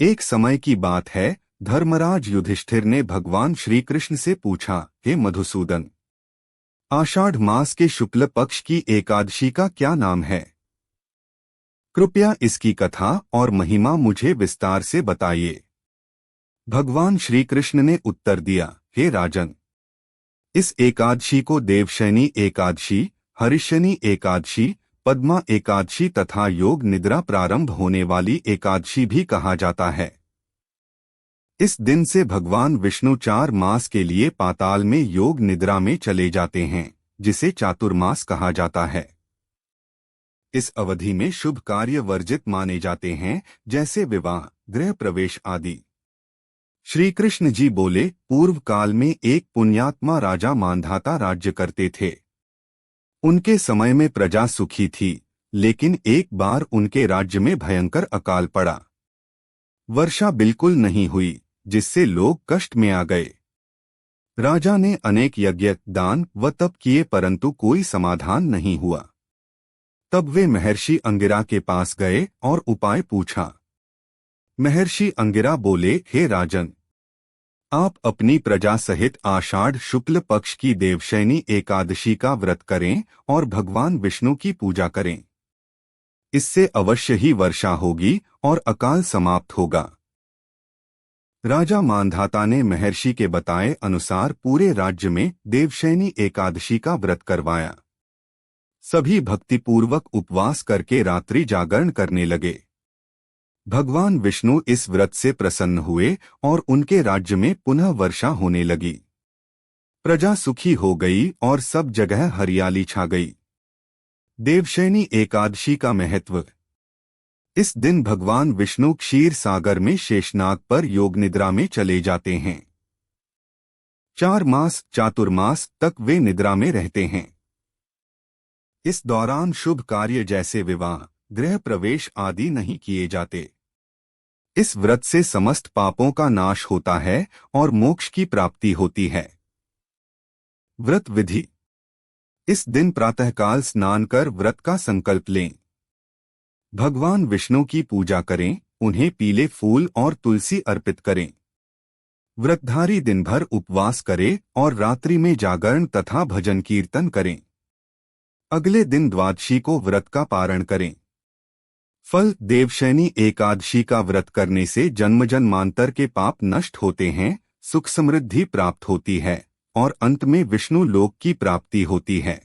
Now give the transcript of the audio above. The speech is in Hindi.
एक समय की बात है, धर्मराज युधिष्ठिर ने भगवान श्री कृष्ण से पूछा, हे मधुसूदन, आषाढ़ मास के शुक्ल पक्ष की एकादशी का क्या नाम है? कृपया इसकी कथा और महिमा मुझे विस्तार से बताइए। भगवान श्री कृष्ण ने उत्तर दिया, हे राजन, इस एकादशी को देवशयनी एकादशी, हरिशयनी एकादशी, पद्मा एकादशी तथा योग निद्रा प्रारंभ होने वाली एकादशी भी कहा जाता है। इस दिन से भगवान विष्णु 4 मास के लिए पाताल में योग निद्रा में चले जाते हैं, जिसे चातुर्मास कहा जाता है। इस अवधि में शुभ कार्य वर्जित माने जाते हैं, जैसे विवाह, गृह प्रवेश आदि। श्री कृष्ण जी बोले, पूर्व काल में एक पुण्यात्मा राजा मांधाता राज्य करते थे। उनके समय में प्रजा सुखी थी, लेकिन एक बार उनके राज्य में भयंकर अकाल पड़ा। वर्षा बिल्कुल नहीं हुई, जिससे लोग कष्ट में आ गए। राजा ने अनेक यज्ञ, दान व तप किए, परंतु कोई समाधान नहीं हुआ। तब वे महर्षि अंगिरा के पास गए और उपाय पूछा। महर्षि अंगिरा बोले, हे राजन, आप अपनी प्रजा सहित आषाढ़ शुक्ल पक्ष की देवशयनी एकादशी का व्रत करें और भगवान विष्णु की पूजा करें। इससे अवश्य ही वर्षा होगी और अकाल समाप्त होगा। राजा मांधाता ने महर्षि के बताए अनुसार पूरे राज्य में देवशयनी एकादशी का व्रत करवाया। सभी भक्तिपूर्वक उपवास करके रात्रि जागरण करने लगे। भगवान विष्णु इस व्रत से प्रसन्न हुए और उनके राज्य में पुनः वर्षा होने लगी। प्रजा सुखी हो गई और सब जगह हरियाली छा गई। देवशयनी एकादशी का महत्व। इस दिन भगवान विष्णु क्षीर सागर में शेषनाग पर योग निद्रा में चले जाते हैं। 4 मास चातुर्मास तक वे निद्रा में रहते हैं। इस दौरान शुभ कार्य जैसे विवाह, गृह प्रवेश आदि नहीं किए जाते। इस व्रत से समस्त पापों का नाश होता है और मोक्ष की प्राप्ति होती है। व्रत विधि। इस दिन प्रातःकाल स्नान कर व्रत का संकल्प लें। भगवान विष्णु की पूजा करें, उन्हें पीले फूल और तुलसी अर्पित करें। व्रतधारी दिन भर उपवास करें और रात्रि में जागरण तथा भजन कीर्तन करें। अगले दिन द्वादशी को व्रत का पारण करें। फल। देवशयनी एकादशी का व्रत करने से जन्म जन्मांतर के पाप नष्ट होते हैं, सुख समृद्धि प्राप्त होती है और अंत में विष्णु लोक की प्राप्ति होती है।